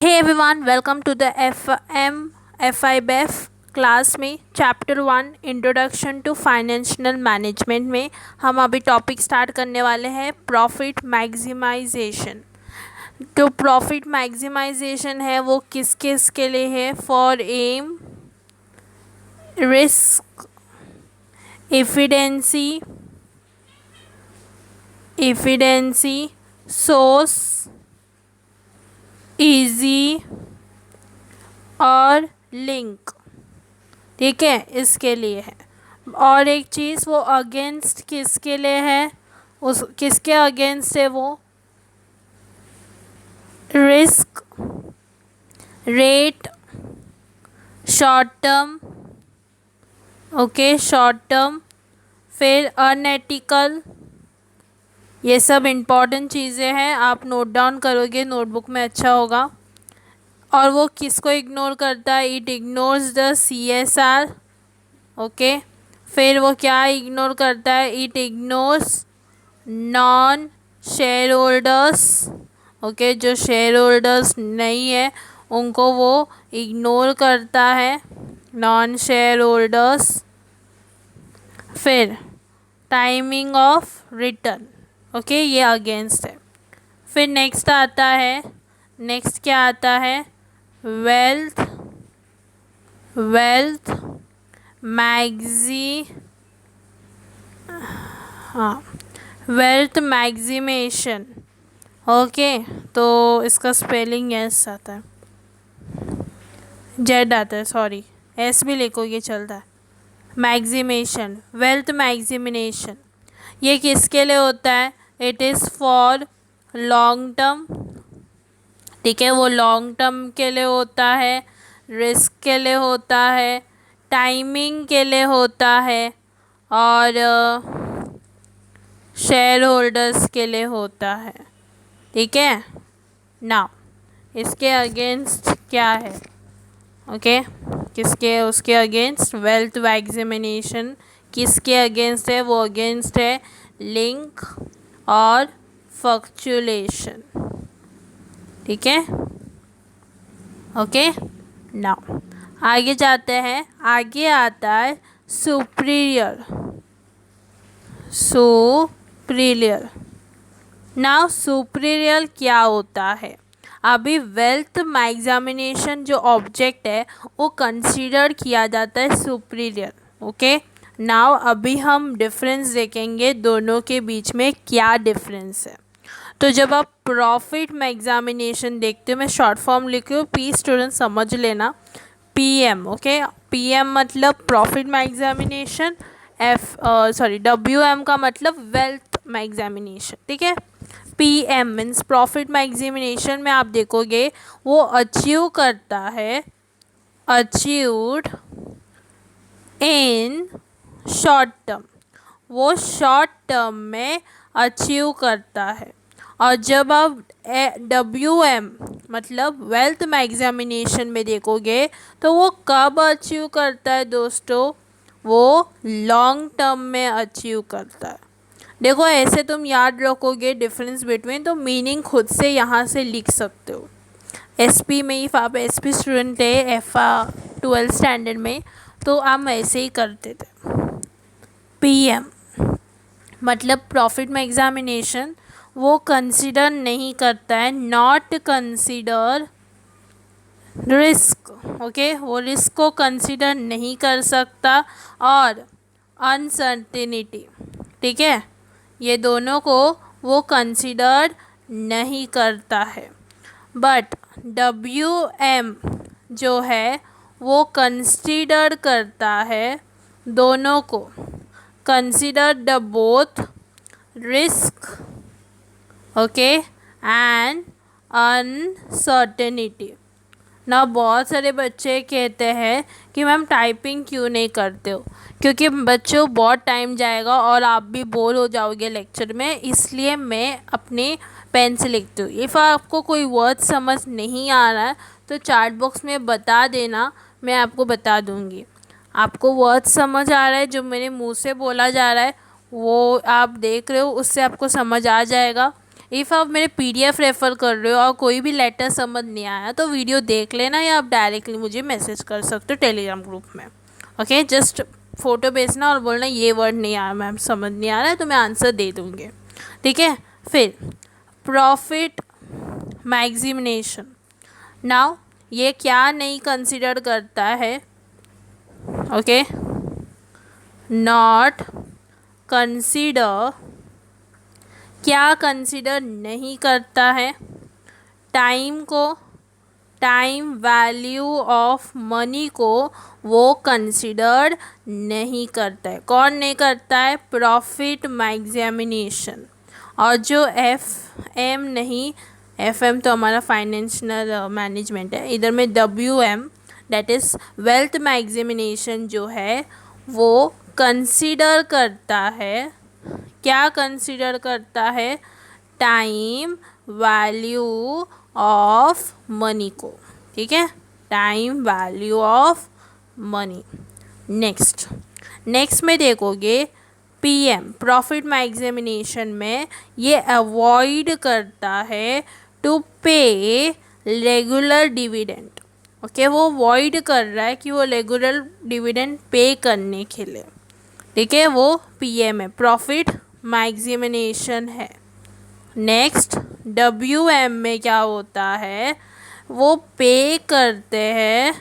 Hey everyone, welcome to the FIBF class में chapter 1 introduction to financial management में हम अभी टॉपिक स्टार्ट करने वाले हैं प्रॉफिट मैक्सिमाइजेशन। तो प्रॉफिट मैक्सिमाइजेशन है वो किस किस के लिए है? For M, risk, efficiency, source, easy और लिंक। ठीक है, इसके लिए है। और एक चीज़, वो अगेंस्ट किसके लिए है? उस किसके अगेंस्ट है वो? Risk, rate, short term, okay, short term, फिर अनएथिकल। ये सब इम्पॉर्टेंट चीज़ें हैं, आप नोट डाउन करोगे नोटबुक में, अच्छा होगा। और वो किसको इग्नोर करता है? It ignores the CSR, okay. फिर वो क्या इग्नोर करता है? It ignores non share holders, okay. जो शेयर होल्डर्स नहीं है उनको वो इग्नोर करता है, नॉन शेयर होल्डर्स। फिर टाइमिंग ऑफ रिटर्न, ओके, ये अगेंस्ट है। फिर नेक्स्ट आता है, नेक्स्ट क्या आता है? Wealth maximisation, okay. तो इसका स्पेलिंग एस आता है, जेड आता है, सॉरी, एस भी लिखोगे चलता है। मैक्सिमेशन, वेल्थ मैक्सिमिनेशन, ये किसके लिए होता है? It is for long term, ठीक है, वो लॉन्ग टर्म के लिए होता है, रिस्क के लिए होता है, टाइमिंग के लिए होता है, और शेयर होल्डर्स के लिए होता है। ठीक है ना, इसके अगेंस्ट क्या है? ओके, किसके? उसके अगेंस्ट वेल्थ मैक्सिमिनेशन किसके अगेंस्ट है? वो अगेंस्ट है लिंक और फ्लक्चुएशन। ठीक है, ओके। नाउ आगे जाते हैं। आगे आता है सुपीरियर। नाउ सुपीरियर क्या होता है? अभी वेल्थ मैक्सिमिनेशन जो ऑब्जेक्ट है वो कंसीडर किया जाता है सुपीरियर, ओके। नाउ अभी हम डिफरेंस देखेंगे दोनों के बीच में, क्या डिफरेंस है। तो जब आप प्रॉफिट मैक्सिमिनेशन देखते हो, मैं शॉर्ट फॉर्म लिखी हूँ, पी स्टूडेंट समझ लेना, PM, ओके। PM मतलब प्रॉफिट मैक्सिमिनेशन, WM का मतलब वेल्थ मैक्सिमिनेशन, ठीक है। PM मीन्स प्रॉफिट मैक्सिमिनेशन में आप देखोगे वो अचीव करता है, अचीव्ड इन शॉर्ट टर्म, वो शॉर्ट टर्म में अचीव करता है। और जब आप WM मतलब वेल्थ मैक्सिमिनेशन में देखोगे तो वो कब अचीव करता है दोस्तों? वो लॉन्ग टर्म में अचीव करता है। देखो, ऐसे तुम याद रखोगे डिफरेंस बिटवीन, तो मीनिंग खुद से यहाँ से लिख सकते हो। SP में, इफ़ आप SP स्टूडेंट है FA 12 स्टैंडर्ड में, तो हम ऐसे ही करते थे। PM मतलब प्रॉफिट मैक्सिमिनेशन वो कंसिडर नहीं करता है, नॉट कंसिडर रिस्क, ओके, वो रिस्क को कंसिडर नहीं कर सकता, और अनसर्टेनिटी, ठीक है, ये दोनों को वो कंसिडर नहीं करता है। बट WM जो है वो कंसिडर करता है दोनों को, consider the both risk, okay, and uncertainty. ना बहुत सारे बच्चे कहते हैं कि मैम टाइपिंग क्यों नहीं करते हो, क्योंकि बच्चों बहुत टाइम जाएगा और आप भी बोर हो जाओगे लेक्चर में, इसलिए मैं अपनी पेन से लिखती हूँ। इफ़ आपको कोई वर्ड समझ नहीं आ रहा है तो चैट बॉक्स में बता देना, मैं आपको बता दूँगी। आपको वर्ड समझ आ रहा है, जो मेरे मुंह से बोला जा रहा है वो आप देख रहे हो, उससे आपको समझ आ जाएगा। इफ़ आप मेरे PDF रेफ़र कर रहे हो और कोई भी लेटर समझ नहीं आया तो वीडियो देख लेना, या आप डायरेक्टली मुझे मैसेज कर सकते हो टेलीग्राम ग्रुप में। ओके, जस्ट फ़ोटो भेजना और बोलना ये वर्ड नहीं आया मैम, समझ नहीं आ रहा है, तो मैं आंसर दे दूँगी। ठीक है। फिर प्रॉफिट मैक्सिमिनेशन। नाउ ये क्या नहीं कंसिडर करता है? ओके, नॉट कंसिडर, क्या कंसिडर नहीं करता है? टाइम को, टाइम वैल्यू ऑफ मनी को वो कंसिडर नहीं करता है। कौन नहीं करता है? प्रॉफिट मैक्सिमिनेशन। और जो FM नहीं, FM तो हमारा फाइनेंशियल मैनेजमेंट है, इधर में WM दैट इज़ वेल्थ मैक्सिमिनेशन जो है वो कंसिडर करता है, क्या कंसिडर करता है? टाइम वैल्यू ऑफ मनी को। ठीक है, time value of money. Next में देखोगे PM प्रॉफिट मैक्सिमिनेशन में ये अवॉइड करता है टू पे रेगुलर डिविडेंड। ओके, वो अवॉइड कर रहा है कि वो रेगुलर डिविडेंड पे करने के लिए। ठीक है, वो PM है, प्रॉफिट मैक्सिमिनेशन है। नेक्स्ट WM में क्या होता है? वो पे करते हैं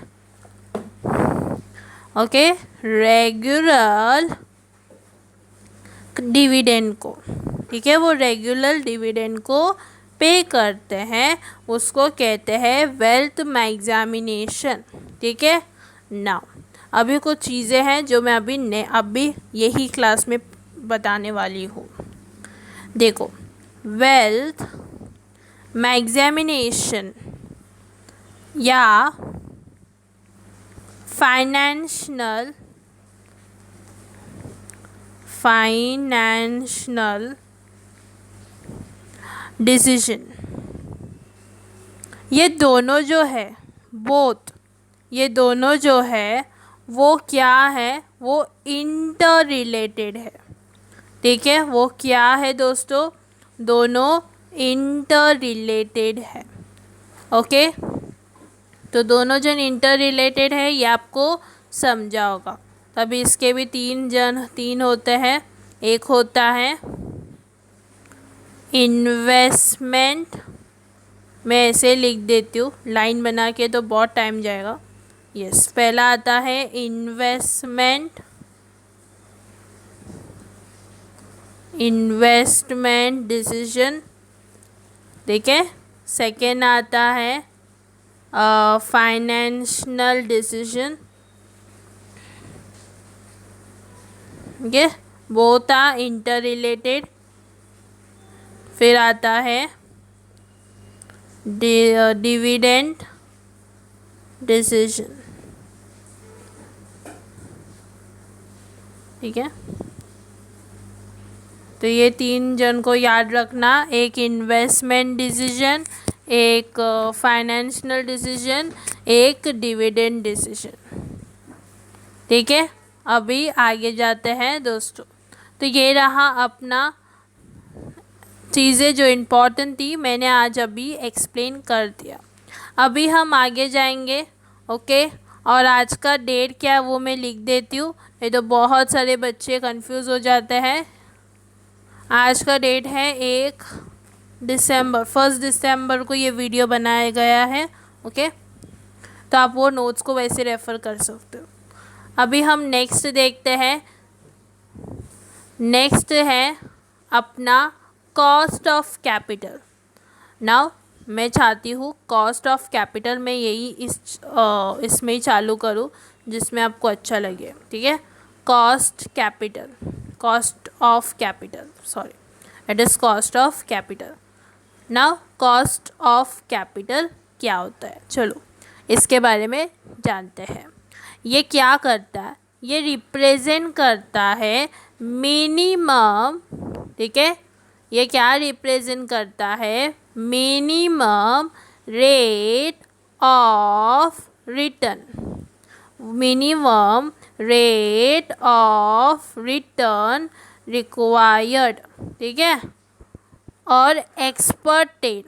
ओके रेगुलर डिविडेंड को। ठीक है, वो रेगुलर डिविडेंड को पे करते हैं, उसको कहते हैं वेल्थ मैक्सिमिनेशन। ठीक है। नाउ अभी कुछ चीज़ें हैं जो मैं अभी यही क्लास में बताने वाली हूँ। देखो, वेल्थ मैक्सिमिनेशन या फाइनेंशियल डिसीजन, ये दोनों जो है ये दोनों जो है वो क्या है? वो इंटर रिलेटेड है। ठीक है, वो क्या है दोस्तों? दोनों इंटर रिलेटेड है। ओके, तो दोनों जन इंटर रिलेटेड है, ये आपको समझा होगा। तभी इसके भी तीन होते हैं। एक होता है इन्वेस्टमेंट, मैं ऐसे लिख देती हूँ लाइन बना के, तो बहुत टाइम जाएगा। यस, पहला आता है इन्वेस्टमेंट डिसीजन। ठीक है। सेकेंड आता है फाइनेंशियल डिसीजन। ये बोथ आर इंटर रिलेटेड। फिर आता है डिविडेंड डिसीजन। ठीक है, तो ये तीन जन को याद रखना, एक इन्वेस्टमेंट डिसीजन, एक फाइनेंशियल डिसीजन, एक डिविडेंड डिसीजन। ठीक है, अभी आगे जाते हैं दोस्तों। तो ये रहा अपना चीज़ें जो इम्पोर्टेंट थी, मैंने आज अभी एक्सप्लेन कर दिया। अभी हम आगे जाएंगे। ओके, और आज का डेट क्या है वो मैं लिख देती हूँ, नहीं तो बहुत सारे बच्चे कंफ्यूज हो जाते हैं। आज का डेट है 1 दिसंबर को ये वीडियो बनाया गया है। ओके, तो आप वो नोट्स को वैसे रेफ़र कर सकते हो। अभी हम नेक्स्ट देखते हैं। नेक्स्ट है अपना कॉस्ट ऑफ कैपिटल। नाउ मैं चाहती हूँ कॉस्ट ऑफ कैपिटल में यही इसमें ही चालू करूँ जिसमें आपको अच्छा लगे। ठीक है, cost of capital, it is cost of capital. Now cost of capital क्या होता है, चलो इसके बारे में जानते हैं। ये क्या करता है? ये रिप्रेजेंट करता है मिनिमम। ठीक है, ये क्या रिप्रेजेंट करता है? Minimum rate of return. Minimum rate of return required. ठीक है, और expected,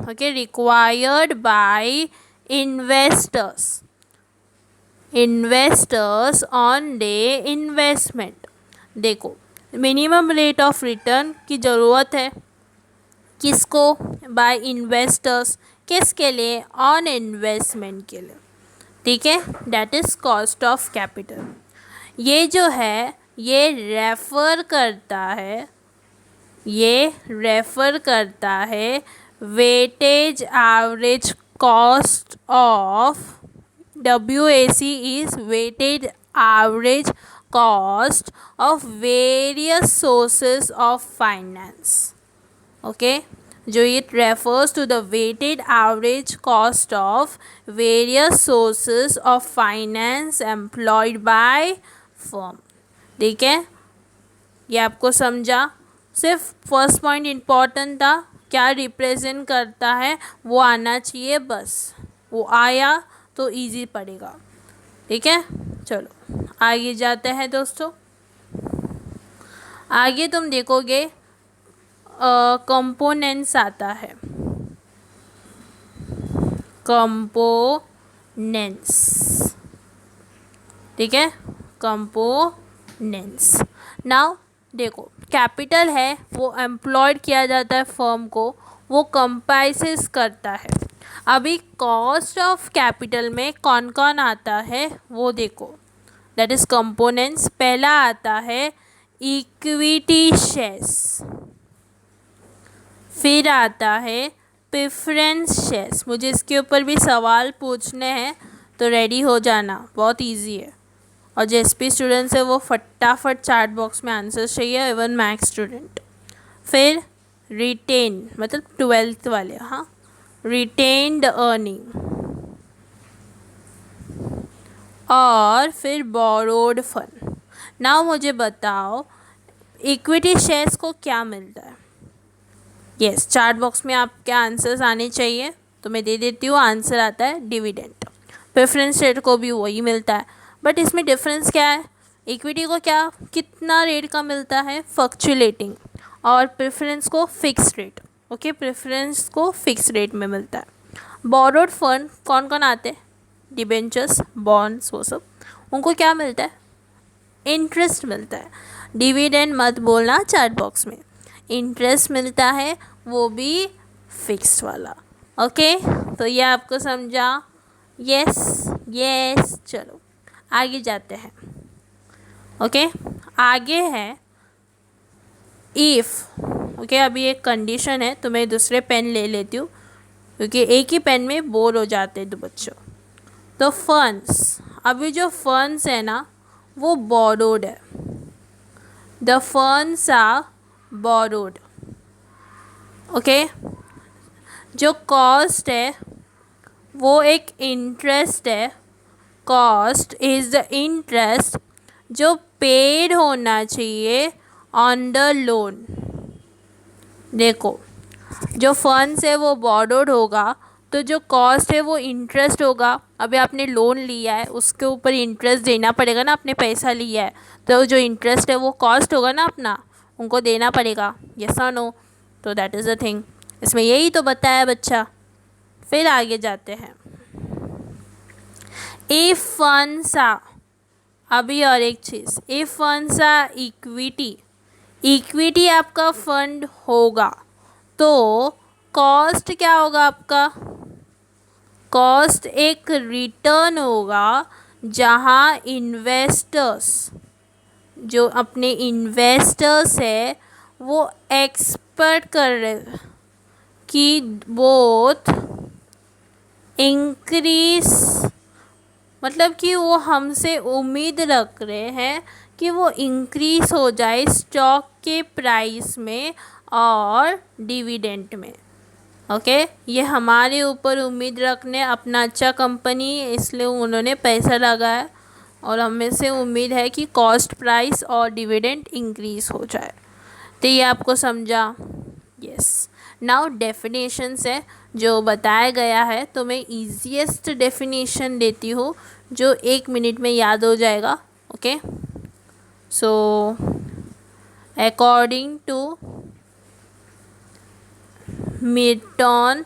okay, required by investors on the investment. देखो, मिनिमम रेट ऑफ रिटर्न की ज़रूरत है किसको? बाय इन्वेस्टर्स, किसके लिए? ऑन इन्वेस्टमेंट के लिए, ठीक है, that is cost of capital. ये जो है ये रेफ़र करता है weightage average cost of, WAC is weighted average cost of various sources of finance, okay, जो it refers to the weighted average cost of various sources of finance employed by firm, ठीक है, ये आपको समझा। सिर्फ first point important था, क्या represent करता है वो आना चाहिए, बस वो आया तो इजी पड़ेगा, ठीक है। चलो आगे जाते हैं दोस्तों। आगे तुम देखोगे कंपोनेंट्स आता है, कंपोनेंट्स, ठीक है, कंपोनेंट्स। नाउ देखो, कैपिटल है वो एम्प्लॉयड किया जाता है फर्म को, वो कंप्राइजेस करता है। अभी कॉस्ट ऑफ कैपिटल में कौन कौन आता है वो देखो, दैट इज़ कंपोनेंट्स। पहला आता है इक्विटी शेयर्स, फिर आता है प्रेफरेंस शेयर्स। मुझे इसके ऊपर भी सवाल पूछने हैं तो रेडी हो जाना, बहुत इजी है। और जो SP स्टूडेंट्स है वो फटाफट चैट बॉक्स में आंसर चाहिए, इवन मैथ्स स्टूडेंट। फिर रिटेन मतलब 12th वाले, हाँ, रिटेन्ड अर्निंग, और फिर बोरोड फंड। नाउ मुझे बताओ इक्विटी शेयर्स को क्या मिलता है? यस, चैट बॉक्स में आपके आंसर्स आने चाहिए, तो मैं दे देती हूँ। आंसर आता है डिविडेंड। प्रेफरेंस शेयर को भी वही मिलता है, बट इसमें डिफरेंस क्या है? इक्विटी को क्या कितना रेट का मिलता है? फ्लक्चुएटिंग, और प्रेफरेंस को फिक्स रेट, ओके, प्रेफरेंस को फिक्स रेट में मिलता है। बोरोड फंड कौन कौन आते हैं? डिबेंचर्स, बॉन्ड्स, वो सब, उनको क्या मिलता है? इंटरेस्ट मिलता है। डिविडेंड मत बोलना चैट बॉक्स में, इंटरेस्ट मिलता है, वो भी फिक्स वाला, ओके। तो ये आपको समझा? यस। चलो आगे जाते हैं, ओके। आगे है इफ़, ओके। अभी एक कंडीशन है, तो मैं दूसरे पेन ले लेती हूँ क्योंकि एक ही पेन में बोर हो जाते हैं दो बच्चों। तो फंड्स, अभी जो फंड्स है ना वो बोरोड है, the funds are borrowed, okay. जो कॉस्ट है वो एक इंटरेस्ट है, कॉस्ट इज़ द इंटरेस्ट जो पेड होना चाहिए ऑन द लोन। देखो, जो फंड्स है वो बोरोड होगा, तो जो कॉस्ट है वो इंटरेस्ट होगा। अभी आपने लोन लिया है, उसके ऊपर इंटरेस्ट देना पड़ेगा ना, आपने पैसा लिया है, तो जो इंटरेस्ट है वो कॉस्ट होगा ना अपना, उनको देना पड़ेगा, यस और नो। तो दैट इज़ द थिंग, इसमें यही तो बताया बच्चा। फिर आगे जाते हैं, इफ फंड्स आर, अभी और एक चीज़, इफ फंड्स आर इक्विटी आपका फंड होगा तो कॉस्ट क्या होगा आपका? कॉस्ट एक रिटर्न होगा जहाँ इन्वेस्टर्स, जो अपने इन्वेस्टर्स है वो एक्सपेक्ट कर रहे कि बोथ इंक्रीज, मतलब कि वो हमसे उम्मीद रख रहे हैं कि वो इंक्रीज हो जाए स्टॉक के प्राइस में और डिविडेंड में, ओके। ये हमारे ऊपर उम्मीद रखने, अपना अच्छा कंपनी इसलिए उन्होंने पैसा लगाया और हमें से उम्मीद है कि कॉस्ट प्राइस और डिविडेंड इंक्रीज हो जाए। तो ये आपको समझा? यस। नाउ डेफिनेशंस है जो बताया गया है, तो मैं ईजीएस्ट डेफिनेशन देती हूँ जो 1 मिनट में याद हो जाएगा, ओके। सो अकॉर्डिंग टू मिटॉन।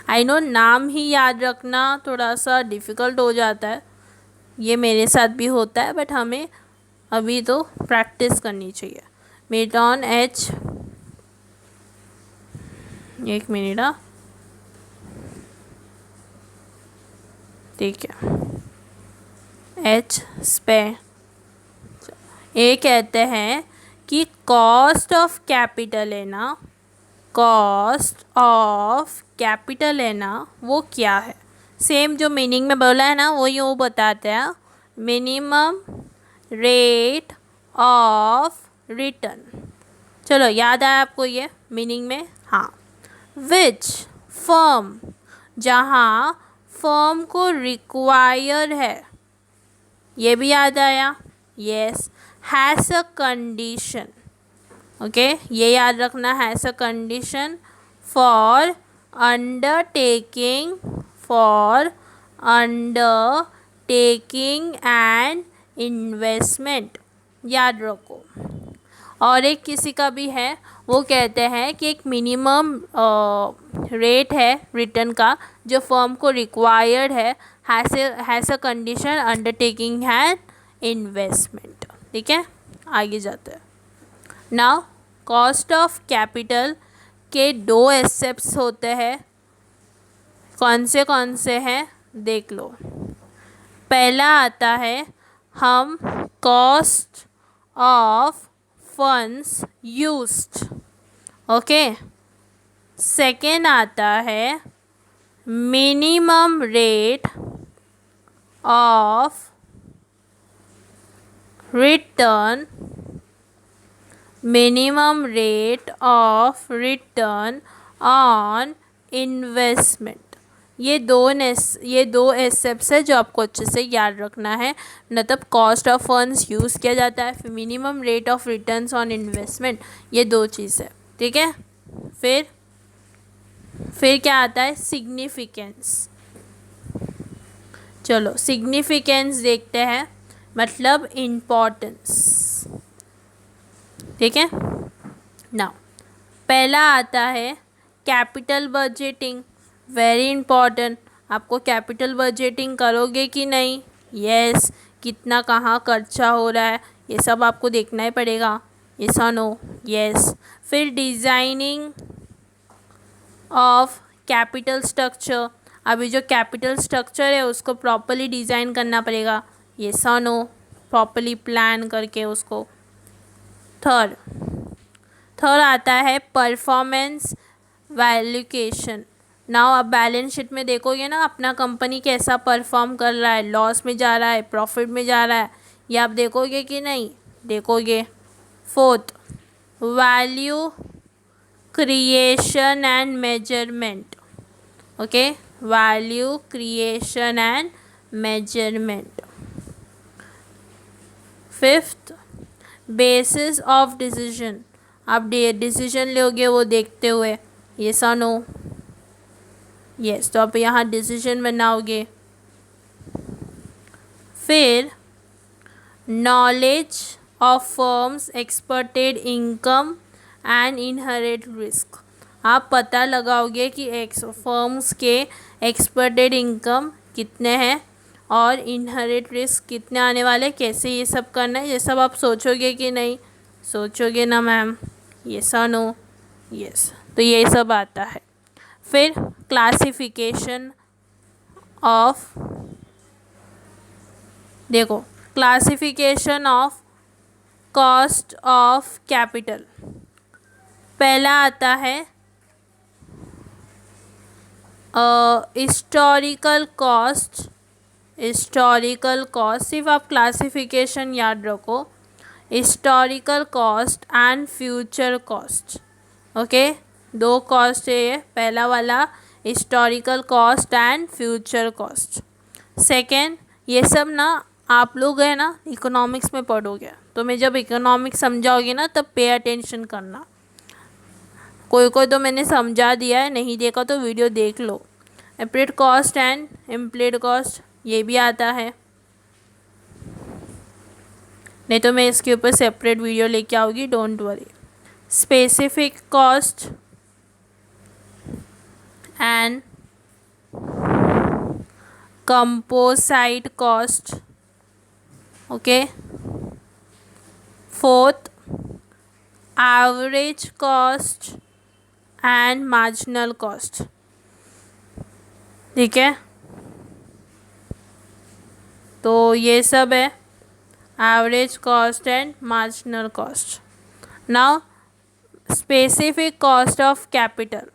आई नो नाम ही याद रखना थोड़ा सा डिफ़िकल्ट हो जाता है, ये मेरे साथ भी होता है, बट हमें अभी तो प्रैक्टिस करनी चाहिए। मिटॉन एच, एक मिनट, ठीक है, एच स्पे। ये कहते हैं कि कॉस्ट ऑफ कैपिटल है ना, कॉस्ट ऑफ कैपिटल है ना, वो क्या है। सेम जो मीनिंग में बोला है ना वही वो बताते हैं। Minimum rate of return. चलो याद आया आपको ये मीनिंग में, हाँ। विच फर्म, जहाँ फर्म को रिक्वायर है, ये भी याद आया। Yes, has a condition, okay, ये याद रखना, has a condition for undertaking, for undertaking and investment, याद रखो। और एक किसी का भी है, वो कहते हैं कि एक मिनिमम रेट है रिटर्न का जो फर्म को रिक्वायर्ड है, has a condition undertaking and investment. ठीक है, आगे जाते हैं। नाउ कॉस्ट ऑफ कैपिटल के दो एस्पेक्ट्स होते हैं, कौन से हैं देख लो। पहला आता है हम cost of funds used, okay. Second आता है minimum rate of return, minimum rate of return on investment. ये दो एस्पेक्ट्स है जो आपको अच्छे से याद रखना है। मतलब कॉस्ट ऑफ फंड्स यूज़ किया जाता है, फिर minimum rate of returns on investment, ये दो चीज़ है। ठीक है, फिर क्या आता है सिग्निफिकेंस। चलो सिग्निफिकेंस देखते हैं, मतलब इम्पोर्टेंस। ठीक है, नाउ पहला आता है कैपिटल बजटिंग, वेरी इम्पॉर्टेंट। आपको कैपिटल बजटिंग करोगे कि नहीं, यस, कितना कहाँ खर्चा हो रहा है ये सब आपको देखना ही पड़ेगा, यस और नो, यस। फिर डिज़ाइनिंग ऑफ कैपिटल स्ट्रक्चर, अभी जो कैपिटल स्ट्रक्चर है उसको प्रॉपर्ली डिज़ाइन करना पड़ेगा, यस और नो, प्रॉपर्ली प्लान करके उसको। थर्ड आता है परफॉर्मेंस वैल्यूएशन। नाउ आप बैलेंस शीट में देखोगे ना अपना कंपनी कैसा परफॉर्म कर रहा है, लॉस में जा रहा है, प्रॉफिट में जा रहा है, ये आप देखोगे कि नहीं, देखोगे। Fourth, value creation and measurement, okay, value creation and measurement. Fifth, basis of decision, आप डिसीजन लोगे वो देखते हुए, यस और नो, यस, तो आप यहाँ डिसीजन बनाओगे। फिर knowledge of firms expected income and inherit risk, आप पता लगाओगे कि फर्म्स के एक्सपेक्टेड इनकम कितने हैं और इनहेरिट रिस्क कितने आने वाले, कैसे ये सब करना है, ये सब आप सोचोगे कि नहीं, सोचोगे ना मैम, यस और नो, यस, तो ये सब आता है। फिर क्लासिफिकेशन ऑफ, देखो classification of cost of capital, पहला आता है हिस्टोरिकल कॉस्ट, हिस्टोरिकल कॉस्ट, सिर्फ आप क्लासिफिकेशन याद रखो, historical cost and future cost, okay, दो कॉस्ट है, पहला वाला historical cost and future cost. Second, ये सब ना आप लोग है ना इकोनॉमिक्स में पढ़ोगे, तो मैं जब इकोनॉमिक्स समझाओगे ना तब पे अटेंशन करना, कोई तो मैंने समझा दिया है, नहीं देखा तो वीडियो देख लो। Applied cost and implied cost, ये भी आता है, नहीं तो मैं इसके ऊपर सेपरेट वीडियो लेके आऊँगी, don't worry. specific cost and composite cost. Okay. Fourth, average cost and marginal cost. ठीक है, तो ये सब है average cost and marginal cost. Now specific cost of capital,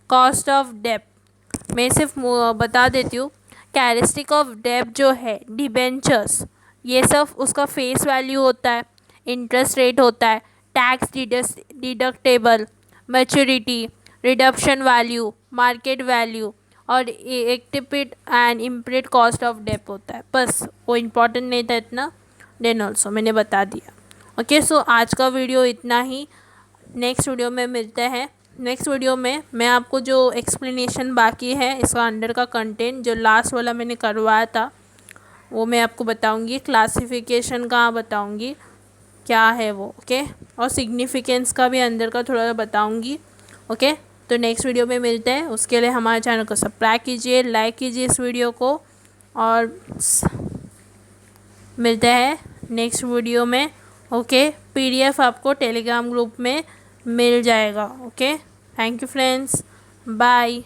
cost of डेब्ट. मैं सिर्फ बता देती हूँ, कैरेक्टरिस्टिक ऑफ डेब्ट जो है, डिबेंचर्स, ये सब उसका फेस वैल्यू होता है, इंटरेस्ट रेट होता है, tax deductible, maturity, reduction value, market value और एक्टिपिट एंड इम्प्लिट कॉस्ट ऑफ डेब्ट होता है. बस वो इम्पॉर्टेंट नहीं था इतना, देन ऑल्सो मैंने बता दिया. ओके, सो आज का वीडियो इतना ही. नेक्स्ट वीडियो में मिलते हैं. नेक्स्ट वीडियो में मैं आपको जो एक्सप्लेनेशन बाकी है इसका अंडर का कंटेंट जो लास्ट वाला मैंने करवाया था वो मैं आपको बताऊंगी. क्लासिफिकेशन का बताऊंगी क्या है वो. ओके, और सिग्निफिकेंस का भी अंदर का थोड़ा बताऊंगी. ओके, तो नेक्स्ट वीडियो में मिलते हैं. उसके लिए हमारे चैनल को सब्सक्राइब कीजिए, लाइक कीजिए इस वीडियो को, और मिलते हैं नेक्स्ट वीडियो में. ओके, पीडीएफ आपको टेलीग्राम ग्रुप में मिल जाएगा. Okay, thank you friends, bye.